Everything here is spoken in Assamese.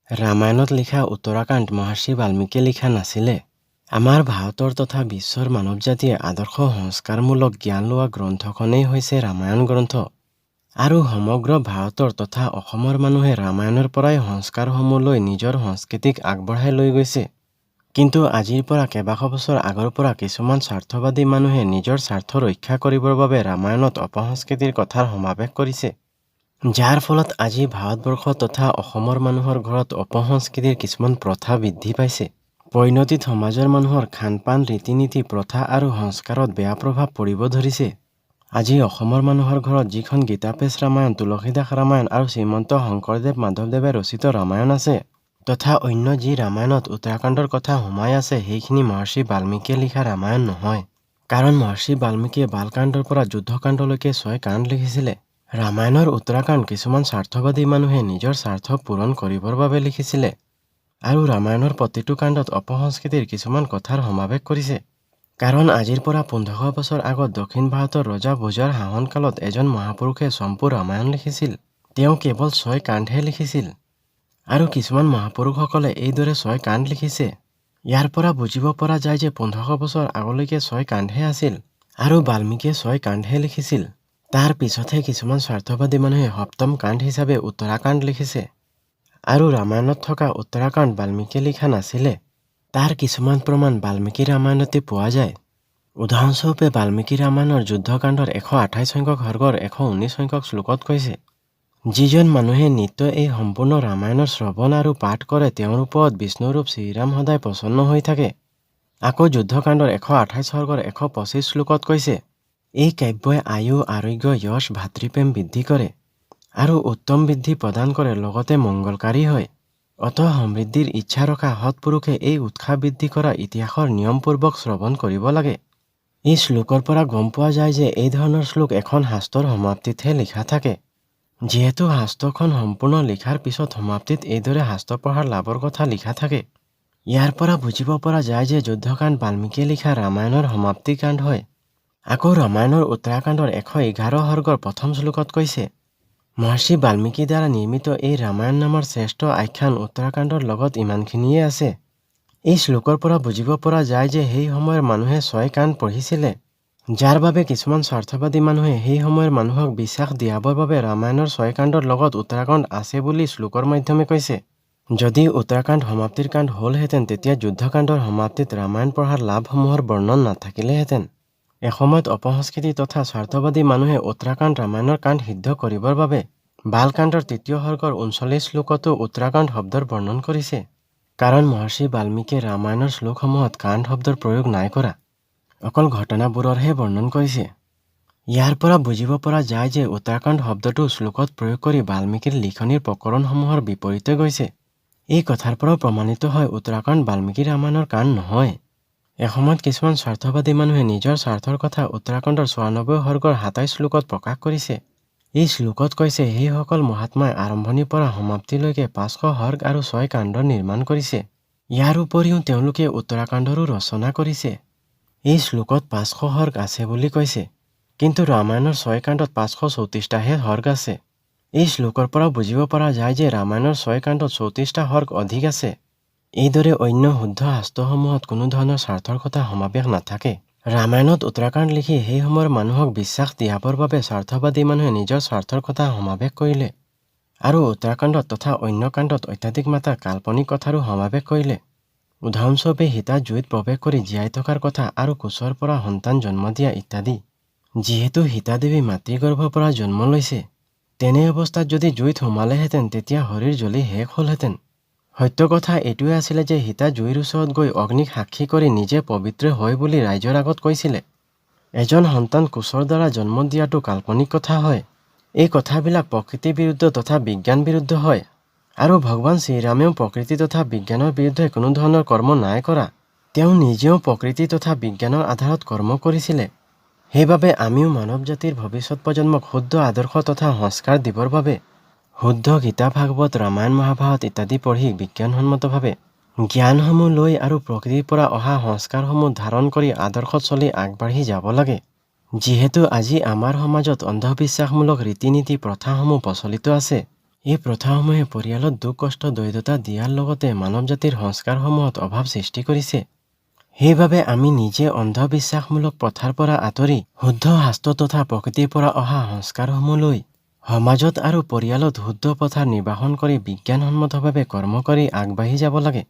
ৰামায়ণত লিখা উত্তৰাখণ্ড মহৰ্ষি বাল্মীকিয়ে লিখা নাছিলে। আমাৰ ভাৰতৰ তথা বিশ্বৰ মানৱ জাতিয়ে আদৰ্শ সংস্কাৰমূলক জ্ঞান লোৱা গ্ৰন্থখনেই হৈছে ৰামায়ণ গ্ৰন্থ। আৰু সমগ্ৰ ভাৰতৰ তথা অসমৰ মানুহে ৰামায়ণৰ পৰাই সংস্কাৰসমূহ লৈ নিজৰ সংস্কৃতিক আগবঢ়াই লৈ গৈছে। কিন্তু আজিৰ পৰা কেইবাশ বছৰ আগৰ পৰা কিছুমান স্বাৰ্থবাদী মানুহে নিজৰ স্বাৰ্থ ৰক্ষা কৰিবৰ বাবে ৰামায়ণত অপসংস্কৃতিৰ কথাৰ সমাৱেশ কৰিছে। যাৰ ফলত আজি ভাৰতবৰ্ষ তথা অসমৰ মানুহৰ ঘৰত অপসংস্কৃতিৰ কিছুমান প্ৰথা বৃদ্ধি পাইছে। পৰিণতিত সমাজৰ মানুহৰ খানপান ৰীতি-নীতি প্ৰথা আৰু সংস্কাৰত বেয়া প্ৰভাৱ পৰিব ধৰিছে। আজি অসমৰ মানুহৰ ঘৰত যিখন গীতাপেশ ৰামায়ণ, তুলসীদাস ৰামায়ণ আৰু শ্ৰীমন্ত শংকৰদেৱ মাধৱদেৱে ৰচিত ৰামায়ণ আছে তথা অন্য যি ৰামায়ণত উত্তৰাখণ্ডৰ কথা সোমাই আছে সেইখিনি মহৰ্ষি বাল্মীকিয়ে লিখা ৰামায়ণ নহয়। কাৰণ মহৰ্ষি বাল্মীকিয়ে বালকাণ্ডৰ পৰা যুদ্ধকাণ্ডলৈকে 6 কাণ্ড লিখিছিলে। ৰামায়ণৰ উত্তৰাখণ্ড কিছুমান স্বাৰ্থবাদী মানুহে নিজৰ স্বাৰ্থ পূৰণ কৰিবৰ বাবে লিখিছিলে। আৰু ৰামায়ণৰ প্ৰতিটো কাণ্ডত অপসংস্কৃতিৰ কিছুমান কথাৰ সমাৱেশ কৰিছে। কাৰণ আজিৰ পৰা 1500 বছৰ আগত দক্ষিণ ভাৰতৰ ৰজা ভোজৰ শাসনকালত এজন মহাপুৰুষে চম্পু ৰামায়ণ লিখিছিল। তেওঁ কেৱল 6 কাণ্ডহে লিখিছিল। আৰু কিছুমান মহাপুৰুষসকলে এইদৰে 6 কাণ্ড লিখিছে। ইয়াৰ পৰা বুজিব পৰা যায় যে 1500 বছৰ আগলৈকে 6 কাণ্ডহে আছিল। আৰু বাল্মীকিয়ে 6 কাণ্ডহে লিখিছিল। তাৰ পিছতহে কিছুমান স্বাৰ্থবাদী মানুহে 7ম কাণ্ড হিচাপে উত্তৰাখণ্ড লিখিছে। আৰু ৰামায়ণত থকা উত্তৰাখণ্ড বাল্মীকিয়ে লিখা নাছিলে। তাৰ কিছুমান প্ৰমাণ বাল্মীকি ৰামায়ণতে পোৱা যায়। উদাহৰণস্বৰূপে বাল্মীকি ৰামায়ণৰ যুদ্ধকাণ্ডৰ 128 সংখ্যক সৰ্গৰ 119 সংখ্যক শ্লোকত কৈছে, যিজন মানুহে নিত্য এই সম্পূৰ্ণ ৰামায়ণৰ শ্ৰৱণ আৰু পাঠ কৰে তেওঁৰ ওপৰত বিষ্ণুৰূপ শ্ৰীৰাম সদায় প্ৰসন্ন হৈ থাকে। আকৌ যুদ্ধকাণ্ডৰ 128 সৰ্গৰ 125 শ্লোকত কৈছে, এই কাব্যই আয়ু, আৰোগ্য, যশ, ভাতৃপ্ৰেম বৃদ্ধি কৰে আৰু উত্তম বৃদ্ধি প্ৰদান কৰে, লগতে মংগলকাৰী হয়। অত সমৃদ্ধিৰ ইচ্ছা ৰখা সৎপুৰুষে এই উৎসাহ বৃদ্ধি কৰা ইতিহাসৰ নিয়মপূৰ্বক শ্ৰৱণ কৰিব লাগে। এই শ্লোকৰ পৰা গম পোৱা যায় যে এই ধৰণৰ শ্লোক এখন শাস্ত্ৰৰ সমাপ্তিতহে লিখা থাকে। যিহেতু শাস্ত্ৰখন সম্পূৰ্ণ লিখাৰ পিছত সমাপ্তিত এইদৰে শাস্ত্ৰ পঢ়াৰ লাভৰ কথা লিখা থাকে। ইয়াৰ পৰা বুজিব পৰা যায় যে যুদ্ধকাণ্ড বাল্মীকিয়ে লিখা ৰামায়ণৰ সমাপ্তি কাণ্ড হয়। আকৌ ৰামায়ণৰ উত্তৰাখণ্ডৰ 111 সৰ্গৰ 1ম শ্লোকত কৈছে, মহৰ্ষি বাল্মীকিৰ দ্বাৰা নিৰ্মিত এই ৰামায়ণ নামৰ শ্ৰেষ্ঠ আখ্যান উত্তৰাখণ্ডৰ লগত ইমানখিনিয়ে আছে। এই শ্লোকৰ পৰা বুজিব পৰা যায় যে সেই সময়ৰ মানুহে 6 কাণ্ড পঢ়িছিলে। যাৰ বাবে কিছুমান স্বাৰ্থবাদী মানুহে সেই সময়ৰ মানুহক বিশ্বাস দিয়াবৰ বাবে ৰামায়ণৰ 6 কাণ্ডৰ লগত উত্তৰাখণ্ড আছে বুলি শ্লোকৰ মাধ্যমে কৈছে। যদি উত্তৰাখণ্ড সমাপ্তিৰ কাণ্ড হ'লহেঁতেন তেতিয়া যুদ্ধকাণ্ডৰ সমাপ্তিত ৰামায়ণ পঢ়াৰ লাভসমূহৰ বৰ্ণন নাথাকিলেহেঁতেন। এসময়ত অপসংস্কৃতি তথা স্বাৰ্থবাদী মানুহে উত্তৰাখণ্ড ৰামায়ণৰ কাণ্ড সিদ্ধ কৰিবৰ বাবে বালকাণ্ডৰ 3য় সৰ্গৰ 39 শ্লোকতো উত্তৰাখণ্ড শব্দৰ বৰ্ণন কৰিছে। কাৰণ মহৰ্ষি বাল্মীকিয়ে ৰামায়ণৰ শ্লোকসমূহত কাণ্ড শব্দৰ প্ৰয়োগ নাই কৰা, অকল ঘটনাবোৰৰহে বৰ্ণন কৰিছে। ইয়াৰ পৰা বুজিব পৰা যায় যে উত্তৰাখণ্ড শব্দটো শ্লোকত প্ৰয়োগ কৰি বাল্মীকিৰ লিখনিৰ প্ৰকৰণসমূহৰ বিপৰীতে গৈছে। এই কথাৰ পৰাও প্ৰমাণিত হয় উত্তৰাখণ্ড বাল্মীকি ৰামায়ণৰ কাণ্ড নহয়। এসময়ত কিছুমান স্বাৰ্থবাদী মানুহে নিজৰ স্বাৰ্থৰ কথা উত্তৰাখণ্ডৰ 94 সৰ্গৰ 27 শ্লোকত প্ৰকাশ কৰিছে। এই শ্লোকত কৈছে, সেইসকল মহাত্মাই আৰম্ভণিৰ পৰা সমাপ্তিলৈকে 500 সৰ্গ আৰু 6 কাণ্ডৰ নিৰ্মাণ কৰিছে। ইয়াৰ উপৰিও তেওঁলোকে উত্তৰাখণ্ডৰো ৰচনা কৰিছে। এই শ্লোকত 500 সৰ্গ আছে বুলি কৈছে, কিন্তু ৰামায়ণৰ 6 কাণ্ডত 534টাহে সৰ্গ আছে। এই শ্লোকৰ পৰা বুজিব পৰা যায় যে ৰামায়ণৰ 6 কাণ্ডত 34টা সৰ্গ অধিক আছে। এইদৰে অন্য শুদ্ধ শাস্ত্ৰসমূহত কোনো ধৰণৰ স্বাৰ্থৰ কথা সমাৱেশ নাথাকে। ৰামায়ণত উত্তৰাখণ্ড লিখি সেই সময়ৰ মানুহক বিশ্বাস দিয়াবৰ বাবে স্বাৰ্থবাদী মানুহে নিজৰ স্বাৰ্থৰ কথা সমাৱেশ কৰিলে। আৰু উত্তৰাখণ্ডত তথা অন্য কাণ্ডত অত্যাধিক মাত্ৰা কাল্পনিক কথাৰো সমাৱেশ কৰিলে। উদাহৰণস্বৰূপে সীতা জুইত প্ৰৱেশ কৰি জীয়াই থকাৰ কথা আৰু কুশৰ পৰা সন্তান জন্ম দিয়া ইত্যাদি। যিহেতু সীতা দেৱী মাতৃগৰ্ভৰ পৰা জন্ম লৈছে, তেনে অৱস্থাত যদি জুইত সোমালেহেঁতেন তেতিয়া শৰীৰ জ্বলি শেষ হ'লহেঁতেন। সত্য কথা এইটোৱে আছিলে যে সীতা জুইৰ ওচৰত গৈ অগ্নিক সাক্ষী কৰি নিজে পবিত্ৰ হয় বুলি ৰাইজৰ আগত কৈছিলে। এজন সন্তান কুশৰ দ্বাৰা জন্ম দিয়াটো কাল্পনিক কথা হয়। এই কথাবিলাক প্ৰকৃতি বিৰুদ্ধ তথা বিজ্ঞান বিৰুদ্ধ হয়। আৰু ভগৱান শ্ৰীৰামেও প্ৰকৃতি তথা বিজ্ঞানৰ বিৰুদ্ধে কোনো ধৰণৰ কৰ্ম নাই কৰা। তেওঁ নিজেও প্ৰকৃতি তথা বিজ্ঞানৰ আধাৰত কৰ্ম কৰিছিলে। সেইবাবে আমিও মানৱ জাতিৰ ভৱিষ্যত প্ৰজন্মক শুদ্ধ আদৰ্শ তথা সংস্কাৰ দিবৰ বাবে শুদ্ধ গীতা, ভাগৱত, ৰামায়ণ, মহাভাৰত ইত্যাদি পঢ়ি বিজ্ঞানসন্মতভাৱে জ্ঞানসমূহ লৈ আৰু প্ৰকৃতিৰ পৰা অহা সংস্কাৰসমূহ ধাৰণ কৰি আদৰ্শত চলি আগবাঢ়ি যাব লাগে। যিহেতু আজি আমাৰ সমাজত অন্ধবিশ্বাসমূলক ৰীতি-নীতি প্ৰথাসমূহ প্ৰচলিত আছে, এই প্ৰথাসমূহে পৰিয়ালত দুখ কষ্ট দৰিদ্ৰতা দিয়াৰ লগতে মানৱ জাতিৰ সংস্কাৰসমূহত অভাৱ সৃষ্টি কৰিছে। সেইবাবে আমি নিজে অন্ধবিশ্বাসমূলক প্ৰথাৰ পৰা আঁতৰি শুদ্ধ শাস্ত্ৰ তথা প্ৰকৃতিৰ পৰা অহা সংস্কাৰসমূহ লৈ সমাজত আৰু পৰিয়ালত শুদ্ধ প্ৰথা নিৰ্বাহন কৰি বিজ্ঞানসন্মতভাৱে কৰ্ম কৰি আগবাঢ়ি যাব লাগে।